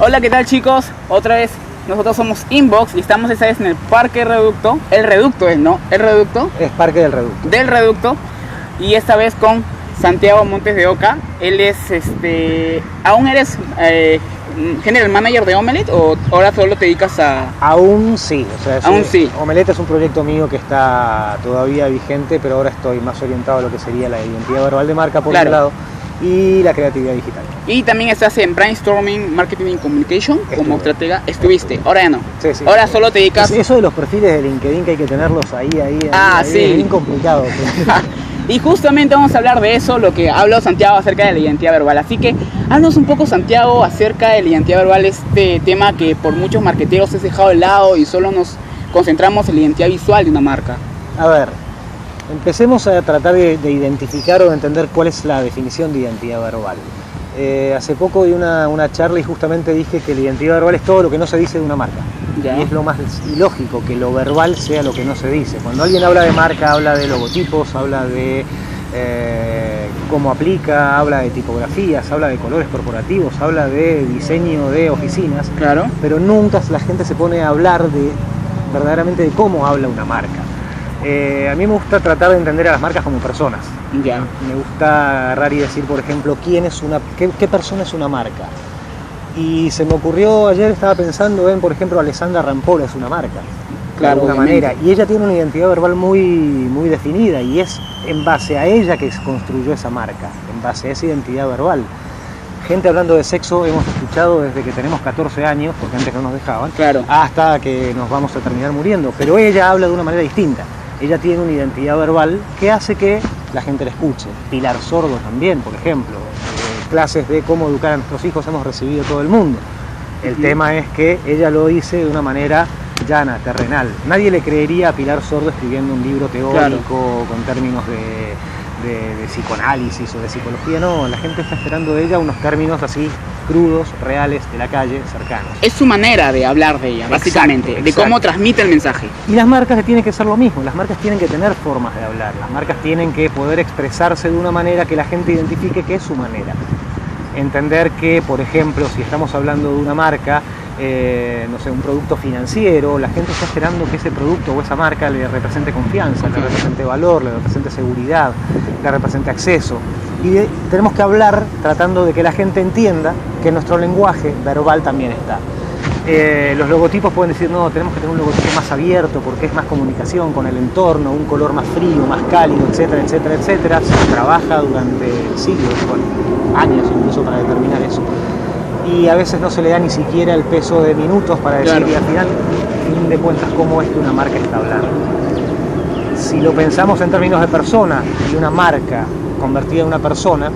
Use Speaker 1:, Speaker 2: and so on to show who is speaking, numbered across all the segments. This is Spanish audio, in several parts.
Speaker 1: Hola, ¿qué tal, chicos? Otra vez nosotros somos Inbox y estamos esta vez en el Parque Reducto. El Reducto es, ¿no? El Reducto.
Speaker 2: Es Parque del Reducto.
Speaker 1: Del Reducto. Y esta vez con Santiago Montes de Oca. Él es, ¿aún eres General Manager de Omelette o ahora solo te dedicas a...?
Speaker 2: Aún sí, o sea,
Speaker 1: aún sí.
Speaker 2: Omelette es un proyecto mío que está todavía vigente, pero ahora estoy más orientado a lo que sería la identidad verbal de marca por un lado y la creatividad digital.
Speaker 1: Y también estás en Brainstorming, Marketing y Communication como estratega. Estuviste, ahora ya no.
Speaker 2: Sí.
Speaker 1: Ahora solo te dedicas...
Speaker 2: Eso de los perfiles de LinkedIn que hay que tenerlos ahí,
Speaker 1: sí.
Speaker 2: Es bien complicado.
Speaker 1: Y justamente vamos a hablar de eso, lo que habló Santiago acerca de la identidad verbal. Así que háblanos un poco, Santiago, acerca de la identidad verbal, este tema que por muchos marketeros es dejado de lado y solo nos concentramos en la identidad visual de una marca.
Speaker 2: A ver, empecemos a tratar de identificar o de entender cuál es la definición de identidad verbal. Hace poco di una charla y justamente dije que la identidad verbal es todo lo que no se dice de una marca.
Speaker 1: Ya.
Speaker 2: Y es lo más ilógico que lo verbal sea lo que no se dice. Cuando alguien habla de marca, habla de logotipos, habla de cómo aplica, habla de tipografías, habla de colores corporativos, habla de diseño de oficinas,
Speaker 1: Claro.
Speaker 2: pero nunca la gente se pone a hablar verdaderamente de cómo habla una marca. A mí me gusta tratar de entender a las marcas como personas.
Speaker 1: Ya.
Speaker 2: Me gusta agarrar y decir, por ejemplo, qué persona es una marca. Y se me ocurrió ayer, estaba pensando en, por ejemplo, Alessandra Rampolla es una marca,
Speaker 1: Claro,
Speaker 2: de alguna manera, y ella tiene una identidad verbal muy definida, y es en base a ella que se construyó esa marca, en base a esa identidad verbal. Gente hablando de sexo hemos escuchado desde que tenemos 14 años, porque antes no nos dejaban,
Speaker 1: Claro.
Speaker 2: hasta que nos vamos a terminar muriendo, pero ella habla de una manera distinta. Ella tiene una identidad verbal que hace que la gente la escuche. Pilar Sordo también, por ejemplo. Clases de cómo educar a nuestros hijos hemos recibido todo el mundo. El tema es que ella lo dice de una manera llana, terrenal. Nadie le creería a Pilar Sordo escribiendo un libro teórico con términos de psicoanálisis o de psicología. No, la gente está esperando de ella unos términos así crudos, reales, de la calle, cercanos.
Speaker 1: Es su manera de hablar de ella, básicamente,
Speaker 2: Exacto.
Speaker 1: de cómo transmite el mensaje.
Speaker 2: Y las marcas tienen que ser lo mismo, las marcas tienen que tener formas de hablar, las marcas tienen que poder expresarse de una manera que la gente identifique que es su manera. Entender que, por ejemplo, si estamos hablando de una marca, no sé, un producto financiero, la gente está esperando que ese producto o esa marca le represente confianza, le represente valor, le represente seguridad, le represente acceso. Y tenemos que hablar tratando de que la gente entienda que nuestro lenguaje verbal también está. Los logotipos pueden decir, no, tenemos que tener un logotipo más abierto porque es más comunicación con el entorno, un color más frío, más cálido, etcétera, etcétera, etcétera. Se trabaja durante siglos, años incluso, para determinar eso. Y a veces no se le da ni siquiera el peso de minutos para decir, y al final, fin de cuentas, cómo es que una marca está hablando. Si lo pensamos en términos de persona y una marca convertida en una persona,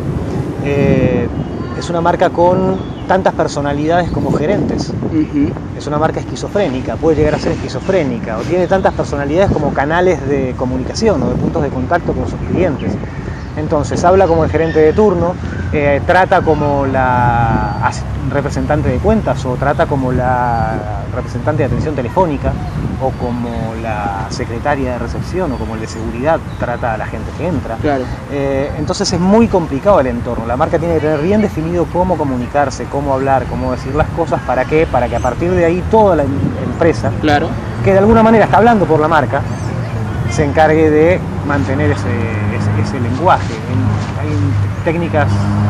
Speaker 2: es una marca con tantas personalidades como gerentes. Es una marca esquizofrénica, puede llegar a ser esquizofrénica, o tiene tantas personalidades como canales de comunicación o de puntos de contacto con sus clientes. Entonces habla como el gerente de turno, trata como la representante de cuentas, o trata como la representante de atención telefónica, o como la secretaria de recepción, o como el de seguridad trata a la gente que entra.
Speaker 1: Claro.
Speaker 2: Entonces es muy complicado el entorno. La marca tiene que tener bien definido cómo comunicarse, cómo hablar, cómo decir las cosas. ¿Para qué? Para que a partir de ahí toda la empresa,
Speaker 1: Claro,
Speaker 2: que de alguna manera está hablando por la marca, se encargue de mantener ese lenguaje. Hay técnicas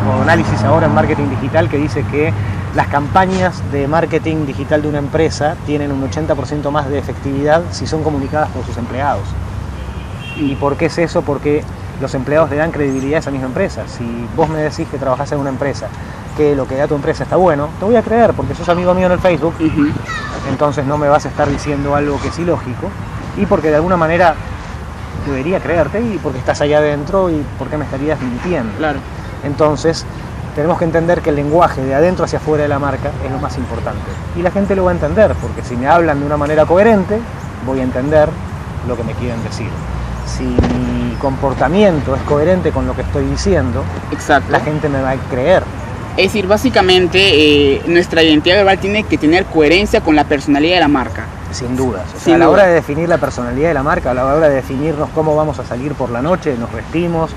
Speaker 2: o análisis ahora en marketing digital que dice que las campañas de marketing digital de una empresa tienen un 80% más de efectividad si son comunicadas por sus empleados. ¿Y por qué es eso? Porque los empleados le dan credibilidad a esa misma empresa. Si vos me decís que trabajás en una empresa, que lo que da tu empresa está bueno, te voy a creer porque sos amigo mío en el Facebook, entonces no me vas a estar diciendo algo que es ilógico, y porque de alguna manera debería creerte, y porque estás allá adentro, y porque me estarías mintiendo.
Speaker 1: claro.
Speaker 2: Entonces tenemos que entender que el lenguaje de adentro hacia afuera de la marca es lo más importante, y la gente lo va a entender, porque si me hablan de una manera coherente, voy a entender lo que me quieren decir. Si mi comportamiento es coherente con lo que estoy diciendo,
Speaker 1: Exacto.
Speaker 2: la gente me va a creer.
Speaker 1: Es decir, básicamente nuestra identidad verbal tiene que tener coherencia con la personalidad de la marca.
Speaker 2: Sin dudas. O sea,
Speaker 1: Sin
Speaker 2: a la
Speaker 1: duda.
Speaker 2: hora de definir la personalidad de la marca, a la hora de definirnos cómo vamos a salir por la noche, nos vestimos,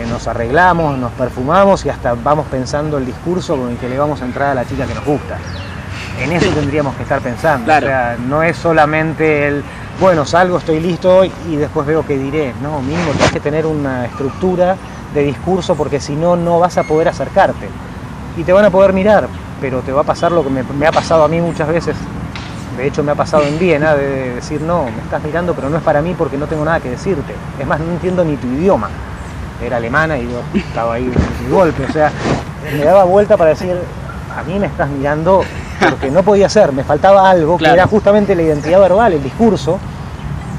Speaker 2: nos arreglamos, nos perfumamos y hasta vamos pensando el discurso con el que le vamos a entrar a la chica que nos gusta. En eso tendríamos que estar pensando.
Speaker 1: Claro.
Speaker 2: O sea, no es solamente el, bueno, salgo, estoy listo y después veo qué diré. No, mínimo tienes que tener una estructura de discurso porque si no, no vas a poder acercarte. Y te van a poder mirar, pero te va a pasar lo que me ha pasado a mí muchas veces. De hecho, me ha pasado en Viena de decir, no, me estás mirando, pero no es para mí porque no tengo nada que decirte. Es más, no entiendo ni tu idioma. Era alemana y yo estaba ahí de golpe. O sea, me daba vuelta para decir, a mí me estás mirando porque no podía ser. Me faltaba algo
Speaker 1: Claro.
Speaker 2: que era justamente la identidad verbal, el discurso,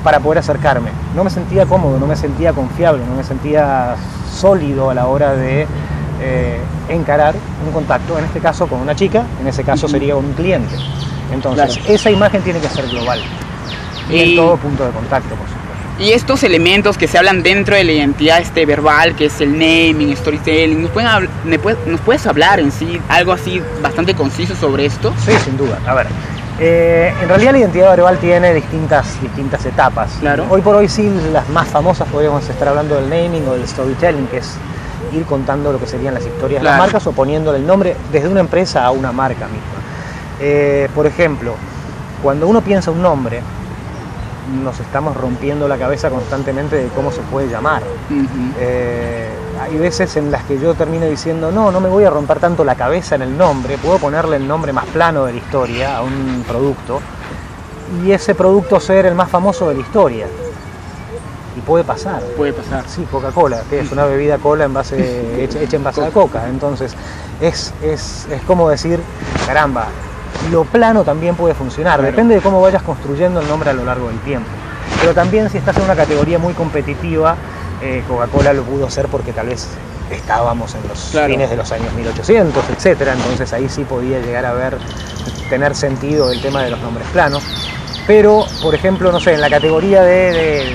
Speaker 2: para poder acercarme. No me sentía cómodo, no me sentía confiable, no me sentía sólido a la hora de encarar un contacto, en este caso con una chica, en ese caso sería un cliente. Entonces,
Speaker 1: Claro.
Speaker 2: esa imagen tiene que ser global y en todo punto de contacto, por supuesto.
Speaker 1: Y estos elementos que se hablan dentro de la identidad verbal, que es el naming, storytelling, ¿nos puedes hablar en sí algo así bastante conciso sobre esto?
Speaker 2: Sí, sin duda. A ver, en realidad la identidad verbal tiene distintas etapas.
Speaker 1: Claro.
Speaker 2: Hoy por hoy sí, las más famosas podríamos estar hablando del naming o del storytelling, que es ir contando lo que serían las historias de las
Speaker 1: Claro.
Speaker 2: marcas o poniéndole el nombre desde una empresa a una marca misma. Por ejemplo, cuando uno piensa un nombre, nos estamos rompiendo la cabeza constantemente de cómo se puede llamar. Hay veces en las que yo termino diciendo, no me voy a romper tanto la cabeza en el nombre, puedo ponerle el nombre más plano de la historia a un producto y ese producto ser el más famoso de la historia. Y puede pasar.
Speaker 1: Puede pasar.
Speaker 2: Sí, Coca-Cola, que es una bebida cola hecha en base a coca. Entonces, es como decir, caramba, lo plano también puede funcionar.
Speaker 1: Claro.
Speaker 2: Depende de cómo vayas construyendo el nombre a lo largo del tiempo. Pero también si estás en una categoría muy competitiva, Coca-Cola lo pudo hacer porque tal vez estábamos en los
Speaker 1: Claro.
Speaker 2: fines de los años 1800, etcétera. Entonces ahí sí podía llegar a tener sentido el tema de los nombres planos. Pero, por ejemplo, no sé, en la categoría del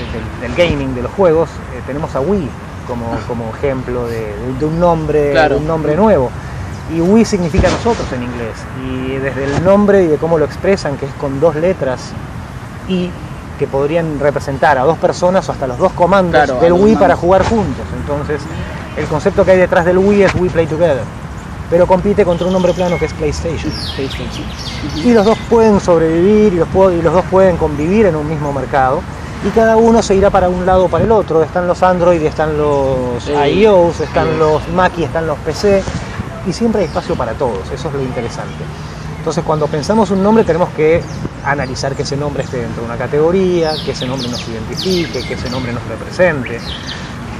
Speaker 2: gaming, de los juegos, tenemos a Wii como ejemplo de un nombre,
Speaker 1: Claro.
Speaker 2: de un nombre nuevo. Y Wii significa nosotros en inglés. Y desde el nombre y de cómo lo expresan, que es con 2 letras y que podrían representar a 2 personas o hasta los 2 comandos
Speaker 1: Claro,
Speaker 2: del
Speaker 1: a los
Speaker 2: Wii para
Speaker 1: mandos.
Speaker 2: jugar juntos. Entonces, el concepto que hay detrás del Wii es We Play Together. Pero compite contra un nombre plano que es PlayStation. Y los dos pueden sobrevivir y los dos pueden convivir en un mismo mercado. Y cada uno se irá para un lado o para el otro. Están los Android, están los iOS, están los Mac y están los PC. Y siempre hay espacio para todos. Eso es lo interesante. Entonces, cuando pensamos un nombre tenemos que analizar que ese nombre esté dentro de una categoría, que ese nombre nos identifique, que ese nombre nos represente.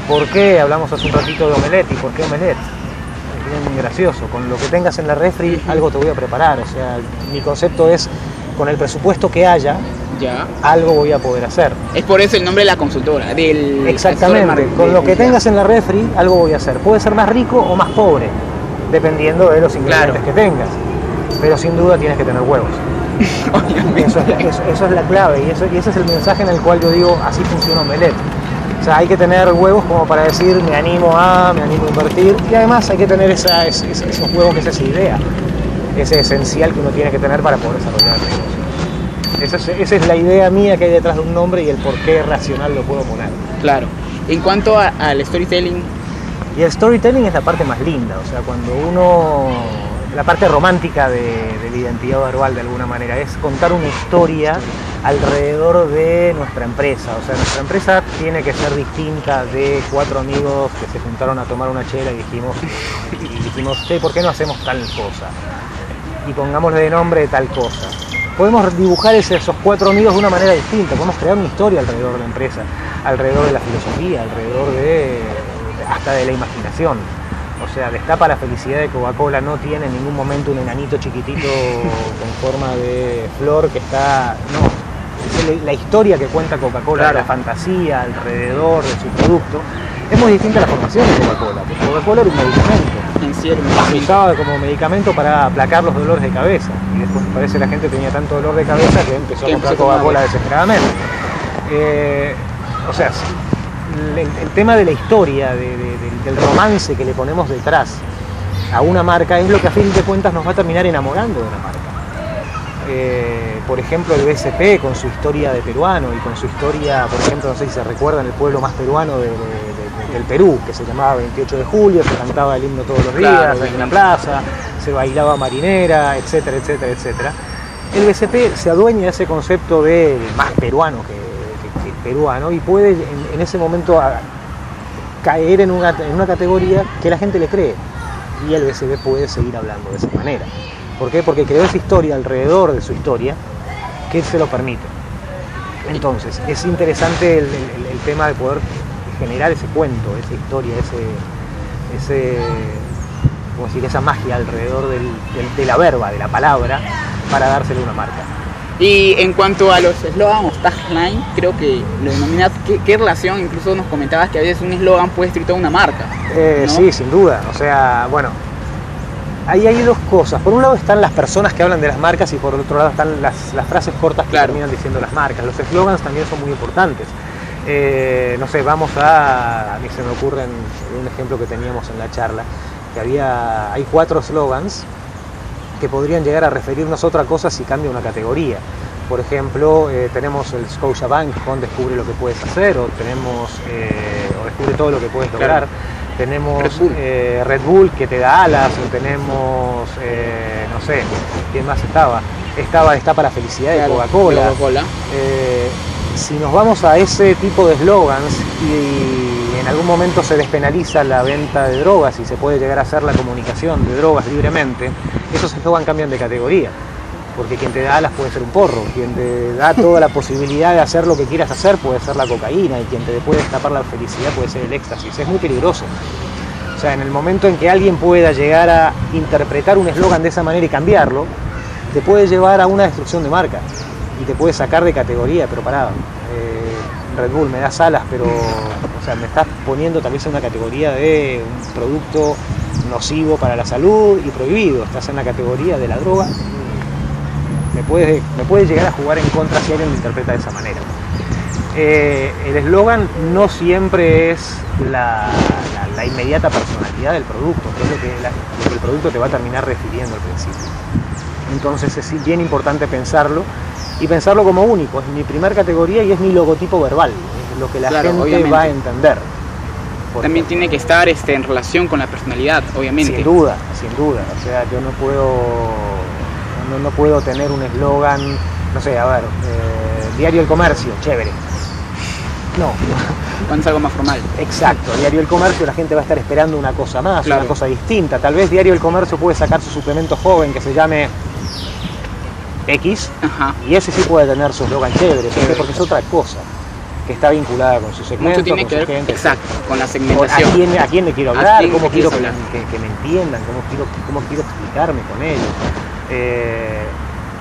Speaker 2: ¿Por qué? Hablamos hace un ratito de omelette. ¿Y por qué omelette? Es bien gracioso. Con lo que tengas en la refri, algo te voy a preparar. O sea, mi concepto es, con el presupuesto que haya,
Speaker 1: Ya.
Speaker 2: algo voy a poder hacer.
Speaker 1: Es por eso el nombre de la consultora, del
Speaker 2: Exactamente.
Speaker 1: asesor de
Speaker 2: Con lo que
Speaker 1: publicidad.
Speaker 2: tengas en la refri, algo voy a hacer. Puede ser más rico o más pobre, dependiendo de los ingredientes
Speaker 1: Claro.
Speaker 2: que tengas. Pero sin duda tienes que tener huevos.
Speaker 1: Obviamente.
Speaker 2: Eso es la clave y ese es el mensaje en el cual yo digo, así funciona Omelette. O sea, hay que tener huevos como para decir, me animo a invertir, y además hay que tener esos huevos, que es esa idea, ese esencial que uno tiene que tener para poder desarrollar el negocio. Esa es la idea mía que hay detrás de un nombre y el por qué racional lo puedo poner.
Speaker 1: Claro. En cuanto al storytelling,
Speaker 2: Y el storytelling es la parte más linda, o sea, cuando la parte romántica de la identidad verbal de alguna manera, es contar una historia alrededor de nuestra empresa. O sea, nuestra empresa tiene que ser distinta de 4 amigos que se juntaron a tomar una chela y dijimos, che, ¿por qué no hacemos tal cosa? Y pongámosle de nombre tal cosa. Podemos dibujar esos 4 amigos de una manera distinta, podemos crear una historia alrededor de la empresa, alrededor de la filosofía, alrededor hasta de la imaginación. O sea, Destapa la felicidad de Coca-Cola no tiene en ningún momento un enanito chiquitito con forma de flor que está... No, es la historia que cuenta Coca-Cola,
Speaker 1: Claro.
Speaker 2: la fantasía alrededor de su producto. Es muy distinta a la formación de Coca-Cola, porque Coca-Cola era un medicamento.
Speaker 1: en serio,
Speaker 2: Se usaba como medicamento para aplacar los dolores de cabeza. Y después parece que la gente tenía tanto dolor de cabeza que empezó a comprar Coca-Cola desesperadamente. O sea, el tema de la historia, del romance que le ponemos detrás a una marca es lo que a fin de cuentas nos va a terminar enamorando de una marca. Por ejemplo, el BSP con su historia de peruano y con su historia, por ejemplo, no sé si se recuerdan, el pueblo más peruano de del Perú, que se llamaba 28 de julio, se cantaba el himno todos los días en la plaza, se bailaba marinera, etcétera, etcétera, etcétera. El BCP se adueña de ese concepto de más peruano que peruano y puede en ese momento caer en una categoría que la gente le cree, y el BCP puede seguir hablando de esa manera. ¿Por qué? Porque creó esa historia alrededor de su historia que se lo permite. Entonces, es interesante el tema de poder generar ese cuento, esa historia, ¿cómo decir? Esa magia alrededor de la verba, de la palabra, para dárselo a una marca.
Speaker 1: Y en cuanto a los eslogan o tagline, creo que lo denominas, ¿qué relación? Incluso nos comentabas que a veces un eslogan puede ser toda una marca, ¿no?
Speaker 2: Sí, sin duda. O sea, bueno, ahí hay dos cosas. Por un lado están las personas que hablan de las marcas y por el otro lado están las frases cortas que terminan diciendo las marcas. Los eslogans también son muy importantes. No sé, a mí se me ocurre un ejemplo que teníamos en la charla, que hay 4 eslogans que podrían llegar a referirnos a otra cosa si cambia una categoría. Por ejemplo, tenemos el Scotiabank con Descubre lo que puedes hacer, o tenemos o Descubre todo lo que puedes lograr. Tenemos Red Bull que te da alas, o tenemos, no sé, ¿quién más estaba? Está para felicidad de Coca-Cola. Si nos vamos a ese tipo de eslogans y en algún momento se despenaliza la venta de drogas y se puede llegar a hacer la comunicación de drogas libremente, esos eslogans cambian de categoría. Porque quien te da alas puede ser un porro, quien te da toda la posibilidad de hacer lo que quieras hacer puede ser la cocaína, y quien te puede escapar la felicidad puede ser el éxtasis. Es muy peligroso. O sea, en el momento en que alguien pueda llegar a interpretar un eslogan de esa manera y cambiarlo, te puede llevar a una destrucción de marca y te puede sacar de categoría. Pero pará, Red Bull, me das alas, pero o sea, me estás poniendo tal vez en una categoría de un producto nocivo para la salud y prohibido. Estás en la categoría de la droga. Me puede llegar a jugar en contra si alguien lo interpreta de esa manera. El eslogan no siempre es la inmediata personalidad del producto, que es lo que el producto te va a terminar refiriendo al principio. Entonces es bien importante pensarlo, y pensarlo como único. Es mi primer categoría y es mi logotipo verbal, es lo que la gente obviamente va a entender.
Speaker 1: También tiene que estar en relación con la personalidad, obviamente.
Speaker 2: Sin duda. O sea, yo no puedo tener un eslogan, no sé, Diario El Comercio, chévere. No.
Speaker 1: Cuando es algo más formal.
Speaker 2: Exacto, Diario El Comercio, la gente va a estar esperando una cosa más, una cosa distinta. Tal vez Diario El Comercio puede sacar su suplemento joven que se llame X, y ese sí puede tener su eslogan chévere, porque es otra cosa que está vinculada con su segmento,
Speaker 1: tiene
Speaker 2: con
Speaker 1: que
Speaker 2: su
Speaker 1: ver,
Speaker 2: gente,
Speaker 1: exacto, con la segmentación.
Speaker 2: ¿A quién le quiero hablar? ¿Cómo quiero que me entiendan? ¿Cómo quiero explicarme con ellos?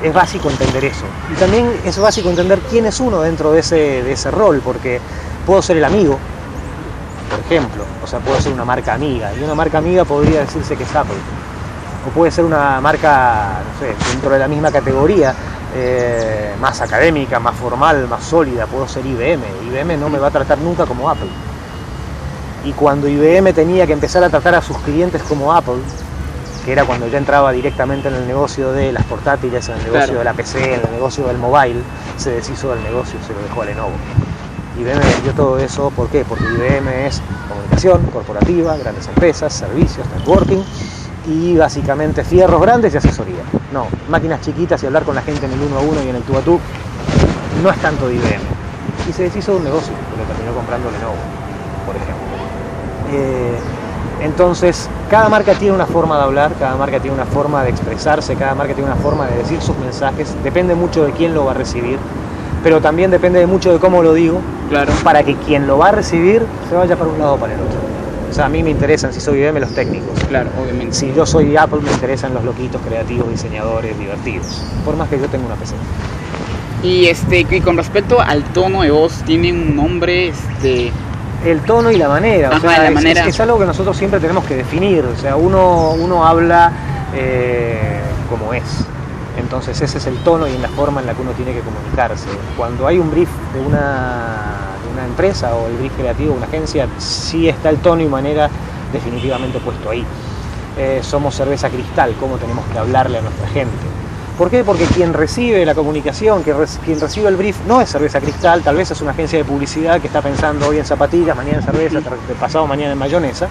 Speaker 2: Es básico entender eso. Y también es básico entender quién es uno dentro de ese rol, porque puedo ser el amigo, por ejemplo, o sea, puedo ser una marca amiga, y una marca amiga podría decirse que es Apple. O puede ser una marca, no sé, dentro de la misma categoría, más académica, más formal, más sólida. Puedo ser IBM. IBM no me va a tratar nunca como Apple. Y cuando IBM tenía que empezar a tratar a sus clientes como Apple, que era cuando ya entraba directamente en el negocio de las portátiles, en el negocio de la PC, en el negocio del mobile, se deshizo del negocio, se lo dejó a Lenovo. IBM vendió todo eso, ¿por qué? Porque IBM es comunicación corporativa, grandes empresas, servicios, networking, y básicamente fierros grandes y asesoría. No, máquinas chiquitas y hablar con la gente en el 1 a 1 y en el tú a tú no es tanto de IBM. Y se deshizo de un negocio, que lo terminó comprando Lenovo, por ejemplo. Entonces, cada marca tiene una forma de hablar, cada marca tiene una forma de expresarse, cada marca tiene una forma de decir sus mensajes. Depende mucho de quién lo va a recibir, pero también depende mucho de cómo lo digo, para que quien lo va a recibir se vaya para un lado o para el otro. O sea, a mí me interesan, si soy IBM, los técnicos.
Speaker 1: Claro, obviamente.
Speaker 2: Si yo soy Apple, me interesan los loquitos, creativos, diseñadores, divertidos. Por más que yo tenga una PC.
Speaker 1: Y con respecto al tono de voz, ¿tiene un nombre?
Speaker 2: El tono y la manera. O sea, es algo que nosotros siempre tenemos que definir. O sea, uno habla como es. Entonces ese es el tono y la forma en la que uno tiene que comunicarse. Cuando hay un brief de una empresa o el brief creativo de una agencia, sí está el tono y manera definitivamente puesto ahí. Somos Cerveza Cristal, cómo tenemos que hablarle a nuestra gente. ¿Por qué? Porque quien recibe la comunicación, quien recibe el brief, no es Cerveza Cristal, tal vez es una agencia de publicidad que está pensando hoy en zapatillas, mañana en cerveza, pasado mañana en mayonesa.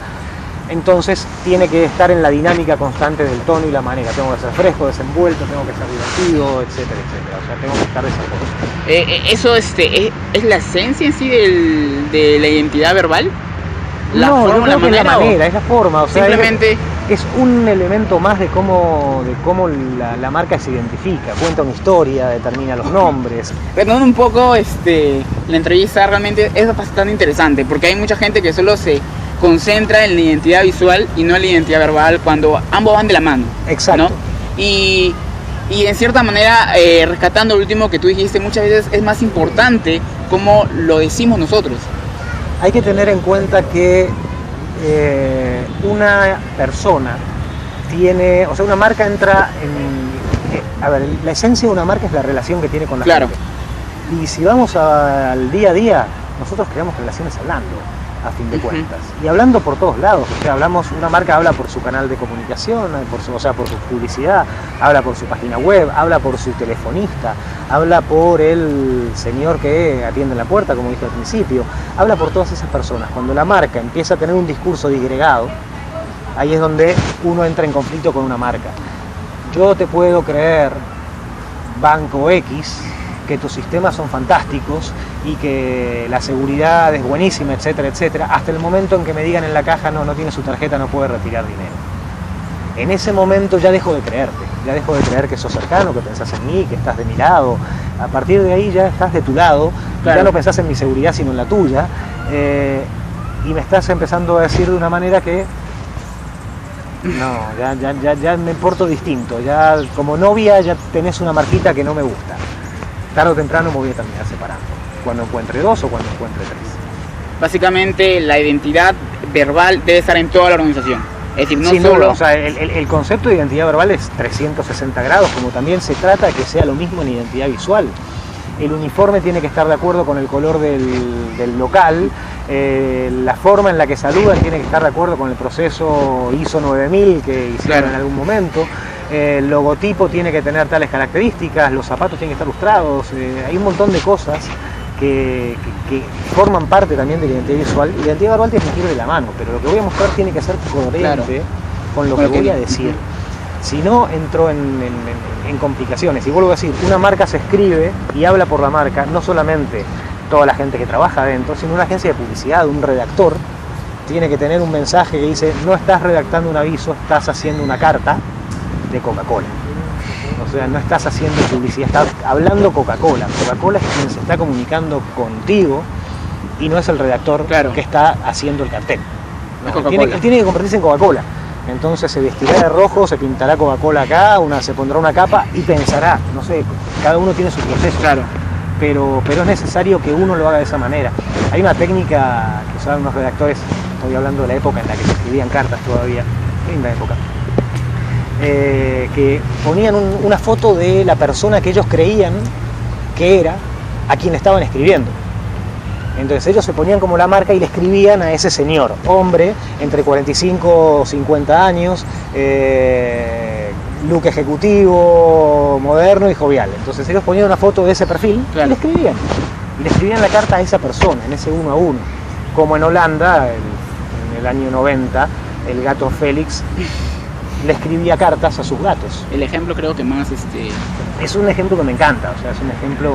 Speaker 2: Entonces tiene que estar en la dinámica constante del tono y la manera. Tengo que ser fresco, desenvuelto, tengo que ser divertido, etcétera, etcétera. O sea, tengo que estar de esa forma.
Speaker 1: ¿Eso es la esencia en sí de la identidad verbal? ¿La
Speaker 2: no,
Speaker 1: forma,
Speaker 2: yo creo que es la manera, es la forma. O sea,
Speaker 1: simplemente
Speaker 2: es un elemento más de cómo la marca se identifica. Cuenta una historia, determina los nombres.
Speaker 1: Retomando un poco la entrevista, realmente es bastante interesante, porque hay mucha gente que solo se concentra en la identidad visual y no en la identidad verbal, cuando ambos van de la mano.
Speaker 2: Exacto.
Speaker 1: ¿No? Y en cierta manera, rescatando lo último que tú dijiste, muchas veces es más importante cómo lo decimos nosotros.
Speaker 2: Hay que tener en cuenta que una persona tiene, o sea, una marca entra en... a ver, la esencia de una marca es la relación que tiene con la gente. Y si vamos al día a día, nosotros creamos relaciones hablando, a fin de cuentas. Y hablando por todos lados, o sea, una marca habla por su canal de comunicación, por su publicidad, habla por su página web, habla por su telefonista, habla por el señor que atiende en la puerta, como dije al principio, habla por todas esas personas. Cuando la marca empieza a tener un discurso disgregado, ahí es donde uno entra en conflicto con una marca. Yo te puedo creer, Banco X, que tus sistemas son fantásticos y que la seguridad es buenísima, etcétera, etcétera, hasta el momento en que me digan en la caja no tiene su tarjeta, no puede retirar dinero. En ese momento ya dejo de creerte, ya dejo de creer que sos cercano, que pensás en mí, que estás de mi lado. A partir de ahí ya estás de tu lado, claro. Ya no pensás en mi seguridad sino en la tuya, y me estás empezando a decir de una manera que no, ya me porto distinto, ya como novia ya tenés una marquita que no me gusta. Tarde o temprano me voy a terminar separando, cuando encuentre 2 o cuando encuentre 3.
Speaker 1: Básicamente la identidad verbal debe estar en toda la organización. Es decir, no
Speaker 2: Sin
Speaker 1: solo...
Speaker 2: duda, o sea, el concepto de identidad verbal es 360 grados, como también se trata de que sea lo mismo en identidad visual. El uniforme tiene que estar de acuerdo con el color del local, la forma en la que saludan tiene que estar de acuerdo con el proceso ISO 9000 que hicieron claro. En algún momento. El logotipo tiene que tener tales características, los zapatos tienen que estar lustrados, hay un montón de cosas que forman parte también de la identidad visual. Y la identidad verbal tiene que ir de la mano, pero lo que voy a mostrar tiene que ser coherente claro. Con lo que voy a decir. Si no, entro en complicaciones. Y vuelvo a decir, una marca se escribe y habla por la marca, no solamente toda la gente que trabaja adentro, sino una agencia de publicidad, un redactor, tiene que tener un mensaje que dice, no estás redactando un aviso, estás haciendo una carta de Coca-Cola. O sea, no estás haciendo publicidad, estás hablando Coca-Cola. Coca-Cola es quien se está comunicando contigo y no es el redactor claro. Que está haciendo el cartel. ¿No? Él tiene que convertirse en Coca-Cola. Entonces se vestirá de rojo, se pintará Coca-Cola acá, se pondrá una capa y pensará, no sé, cada uno tiene su proceso. Claro. Pero es necesario que uno lo haga de esa manera. Hay una técnica que usaban unos redactores, estoy hablando de la época en la que se escribían cartas todavía, linda época, que ponían una foto de la persona que ellos creían que era a quien estaban escribiendo. Entonces ellos se ponían como la marca y le escribían a ese señor, hombre, entre 45 o 50 años, look ejecutivo, moderno y jovial. Entonces ellos ponían una foto de ese perfil claro. Y le escribían. Y le escribían la carta a esa persona, en ese 1 a 1. Como en Holanda, en el año 90, el gato Félix le escribía cartas a sus gatos.
Speaker 1: El ejemplo creo que más...
Speaker 2: Es un ejemplo que me encanta, o sea, es un ejemplo...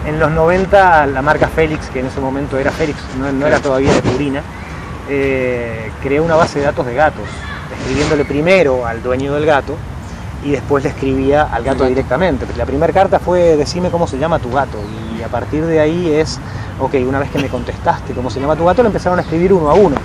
Speaker 2: En los 90 la marca Félix, que en ese momento era Félix, no era todavía de Purina, creó una base de datos de gatos, escribiéndole primero al dueño del gato y después le escribía al gato directamente. La primera carta fue decime cómo se llama tu gato y a partir de ahí es, ok, una vez que me contestaste cómo se llama tu gato, le empezaron a escribir 1 a 1.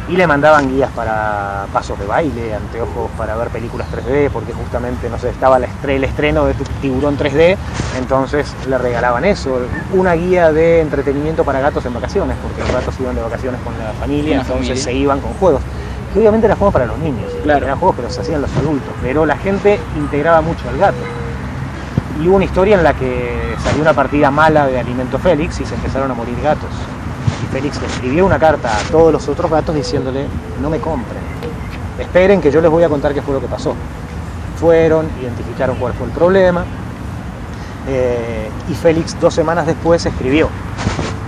Speaker 2: Y le mandaban guías para pasos de baile, anteojos para ver películas 3D, porque justamente, no sé, estaba el estreno de Tiburón 3D, entonces le regalaban eso. Una guía de entretenimiento para gatos en vacaciones, porque los gatos iban de vacaciones con la familia, entonces se iban con juegos. Que obviamente eran juegos para los niños, claro. Eran juegos que los hacían los adultos, pero la gente integraba mucho al gato. Y hubo una historia en la que salió una partida mala de Alimento Félix y se empezaron a morir gatos. Y Félix le escribió una carta a todos los otros gatos diciéndole, no me compren, esperen que yo les voy a contar qué fue lo que pasó. fueron, identificaron cuál fue el problema, y Félix 2 semanas después escribió: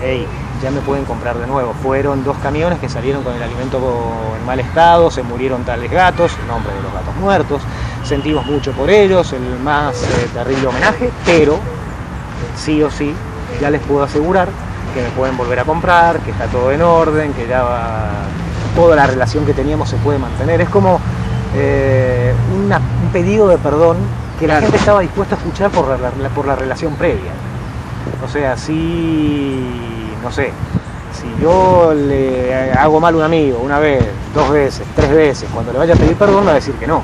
Speaker 2: hey, ya me pueden comprar de nuevo. Fueron 2 camiones que salieron con el alimento en mal estado, se murieron tales gatos, nombre de los gatos muertos, sentimos mucho por ellos, el más terrible homenaje, pero sí o sí, ya les puedo asegurar que me pueden volver a comprar, que está todo en orden, que ya toda la relación que teníamos se puede mantener. Es como un pedido de perdón que la gente estaba dispuesta a escuchar por la relación previa. O sea, no sé, si yo le hago mal a un amigo 1 vez, 2 veces, 3 veces, cuando le vaya a pedir perdón me va a decir que no.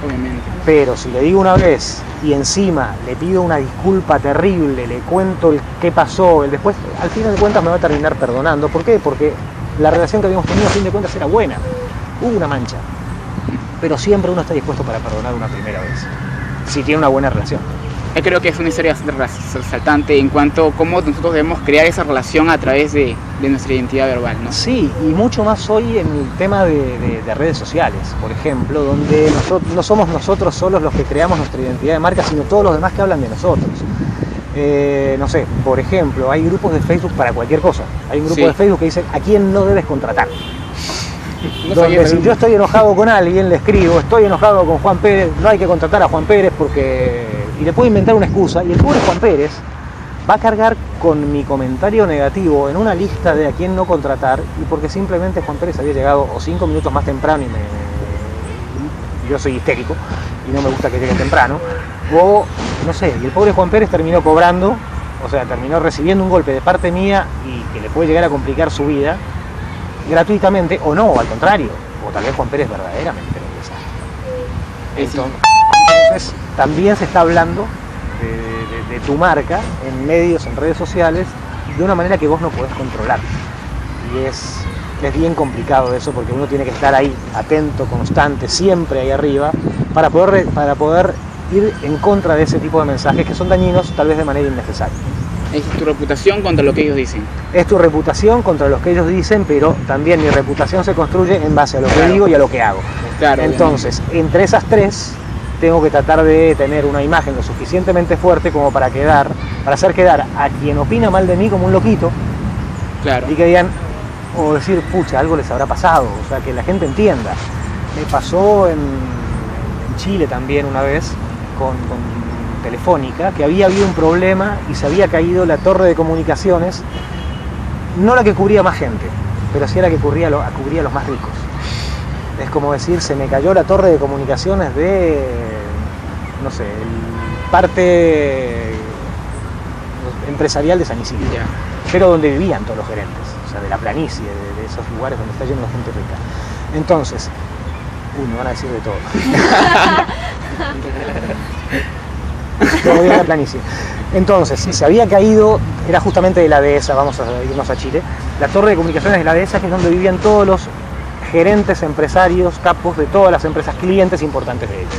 Speaker 1: Obviamente.
Speaker 2: Pero si le digo 1 vez y encima le pido una disculpa terrible, le cuento qué pasó, después al fin de cuentas me va a terminar perdonando. ¿Por qué? Porque la relación que habíamos tenido a fin de cuentas era buena. Hubo una mancha. Pero siempre uno está dispuesto para perdonar una primera vez, si tiene una buena relación.
Speaker 1: Yo creo que es una historia resaltante en cuanto a cómo nosotros debemos crear esa relación a través de nuestra identidad verbal, ¿no?
Speaker 2: Sí, y mucho más hoy en el tema de redes sociales, por ejemplo, donde no somos nosotros solos los que creamos nuestra identidad de marca, sino todos los demás que hablan de nosotros. No sé, por ejemplo, hay grupos de Facebook para cualquier cosa. Hay un grupo de Facebook que dice: ¿a quién no debes contratar? Donde si yo estoy enojado con alguien, le escribo: estoy enojado con Juan Pérez, no hay que contratar a Juan Pérez porque... Y le puedo inventar una excusa, y el pobre Juan Pérez va a cargar con mi comentario negativo en una lista de a quién no contratar, y porque simplemente Juan Pérez había llegado o 5 minutos más temprano y yo soy histérico y no me gusta que llegue temprano, o no sé, y el pobre Juan Pérez terminó cobrando, o sea, terminó recibiendo un golpe de parte mía y que le puede llegar a complicar su vida gratuitamente, o no, o al contrario, o tal vez Juan Pérez verdaderamente era un desastre. Entonces también se está hablando de tu marca en medios, en redes sociales, de una manera que vos no podés controlar. Y es bien complicado eso, porque uno tiene que estar ahí, atento, constante, siempre ahí arriba, para poder ir en contra de ese tipo de mensajes que son dañinos, tal vez de manera innecesaria.
Speaker 1: Es tu reputación contra lo que ellos dicen.
Speaker 2: Es tu reputación contra lo que ellos dicen, pero también mi reputación se construye en base a lo que digo y a lo que hago.
Speaker 1: Claro,
Speaker 2: entonces, entre esas tres, tengo que tratar de tener una imagen lo suficientemente fuerte como para hacer quedar a quien opina mal de mí como un loquito.
Speaker 1: Claro.
Speaker 2: Y que digan, o decir, pucha, algo les habrá pasado, o sea, que la gente entienda. Me pasó en Chile también una vez con Telefónica, que había habido un problema y se había caído la torre de comunicaciones, no la que cubría más gente, pero sí la que cubría a los más ricos. Es como decir, se me cayó la torre de comunicaciones de, no sé, el parte empresarial de San Isidro, pero donde vivían todos los gerentes, o sea, de la planicie, de esos lugares donde está lleno de gente rica. Entonces, me van a decir de todo. La planicie. Entonces, se había caído, era justamente de la dehesa, vamos a irnos a Chile, la torre de comunicaciones de la dehesa, que es donde vivían todos los gerentes, empresarios, capos de todas las empresas, clientes importantes de ellos.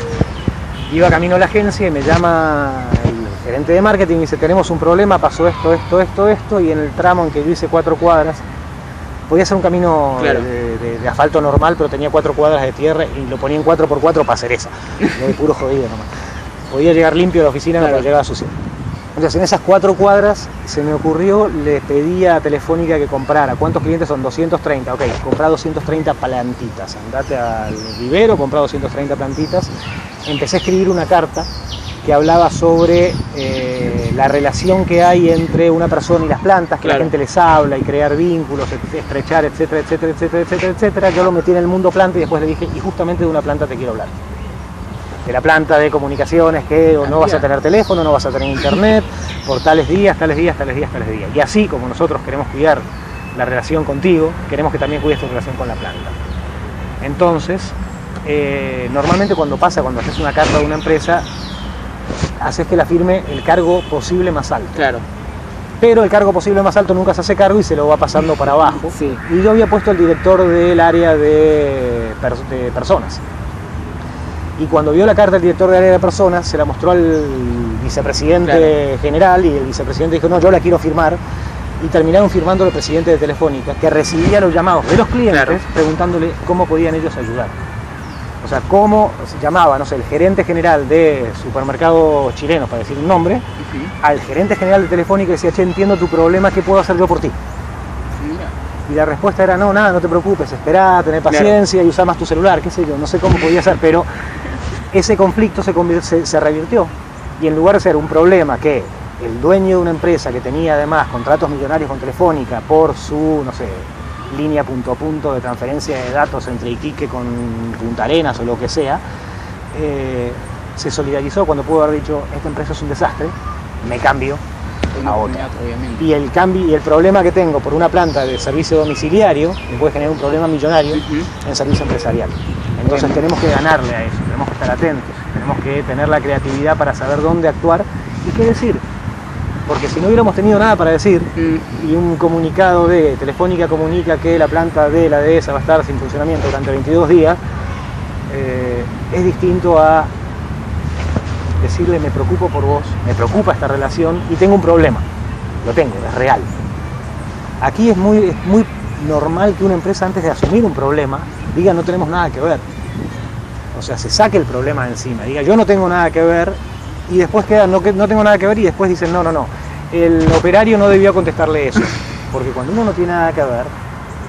Speaker 2: Iba camino a la agencia y me llama el gerente de marketing y me dice: tenemos un problema, pasó esto, y en el tramo en que yo hice 4 cuadras, podía ser un camino de asfalto normal, pero tenía 4 cuadras de tierra y lo ponía en 4x4 para hacer esa, de puro jodido nomás. Podía llegar limpio a la oficina, no llegaba sucio. Entonces, en esas 4 cuadras se me ocurrió, le pedí a Telefónica que comprara. ¿Cuántos clientes son? 230. Ok, comprá 230 plantitas. Andate al vivero, comprá 230 plantitas. Empecé a escribir una carta que hablaba sobre la relación que hay entre una persona y las plantas, que la gente les habla y crear vínculos, estrechar, etcétera, etcétera, etcétera, etcétera, etcétera. Yo lo metí en el mundo planta y después le dije, y justamente de una planta te quiero hablar. De la planta de comunicaciones, que no vas a tener teléfono, no vas a tener internet, por tales días. Y así como nosotros queremos cuidar la relación contigo, queremos que también cuides tu relación con la planta. Entonces, normalmente cuando haces una carta de una empresa, haces que la firme el cargo posible más alto.
Speaker 1: Claro.
Speaker 2: Pero el cargo posible más alto nunca se hace cargo y se lo va pasando para abajo.
Speaker 1: Sí.
Speaker 2: Y yo había puesto el director del área de personas. Y cuando vio la carta del director del área de personas, se la mostró al vicepresidente general, y el vicepresidente dijo, no, yo la quiero firmar. Y terminaron firmando el presidente de Telefónica, que recibía los llamados de los clientes preguntándole cómo podían ellos ayudar. O O sea, cómo se llamaba, no sé, el gerente general de supermercados chilenos, para decir un nombre, al gerente general de Telefónica y decía, che, entiendo tu problema, ¿qué puedo hacer yo por ti? Y la respuesta era, no, nada, no te preocupes, esperá, tener paciencia y usar más tu celular, qué sé yo, no sé cómo podía ser, pero ese conflicto se revirtió. Y en lugar de ser un problema que el dueño de una empresa que tenía además contratos millonarios con Telefónica por su, no sé, línea punto a punto de transferencia de datos entre Iquique con Punta Arenas o lo que sea, se solidarizó cuando pudo haber dicho, esta empresa es un desastre, me cambio a otra. Y el problema que tengo por una planta de servicio domiciliario me puede generar un problema millonario en servicio empresarial. Entonces tenemos que ganarle a eso, tenemos que estar atentos, tenemos que tener la creatividad para saber dónde actuar y qué decir. Porque si no hubiéramos tenido nada para decir y un comunicado de Telefónica comunica que la planta de la dehesa va a estar sin funcionamiento durante 22 días, es distinto a decirle me preocupo por vos, me preocupa esta relación y tengo un problema. Lo tengo, es real. Aquí es muy normal que una empresa antes de asumir un problema diga no tenemos nada que ver. O sea, se saque el problema de encima, diga yo no tengo nada que ver y después queda no tengo nada que ver y después dicen no, el operario no debió contestarle eso. Porque cuando uno no tiene nada que ver,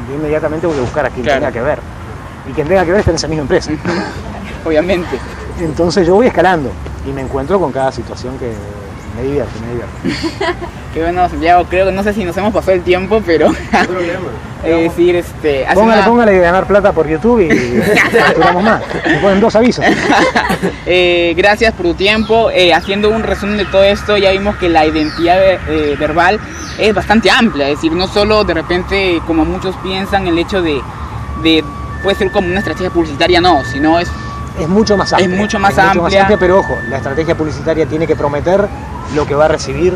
Speaker 2: yo inmediatamente voy a buscar a quien tenga que ver. Y quien tenga que ver está en esa misma empresa.
Speaker 1: Obviamente.
Speaker 2: Entonces yo voy escalando y me encuentro con cada situación que me divierte.
Speaker 1: Qué bueno, Santiago, creo que no sé si nos hemos pasado el tiempo, pero decir,
Speaker 2: póngale de ganar plata por YouTube y facturamos más. Me ponen 2 avisos.
Speaker 1: Gracias por tu tiempo. Haciendo un resumen de todo esto, ya vimos que la identidad verbal es bastante amplia, es decir, no solo de repente, como muchos piensan, el hecho de puede ser como una estrategia publicitaria, no, sino es
Speaker 2: mucho más amplia.
Speaker 1: Es mucho más amplia,
Speaker 2: pero ojo, la estrategia publicitaria tiene que prometer lo que va a recibir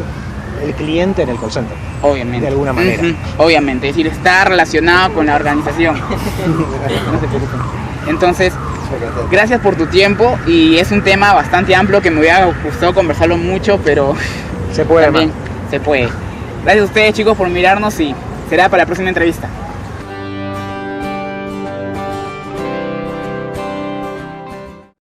Speaker 2: el cliente en el call center.
Speaker 1: Obviamente.
Speaker 2: De alguna manera.
Speaker 1: Obviamente, es decir, está relacionado con la organización. No se preocupen. Entonces, gracias por tu tiempo y es un tema bastante amplio que me hubiera gustado conversarlo mucho, pero
Speaker 2: se puede.
Speaker 1: También se puede. Gracias a ustedes, chicos, por mirarnos y será para la próxima entrevista.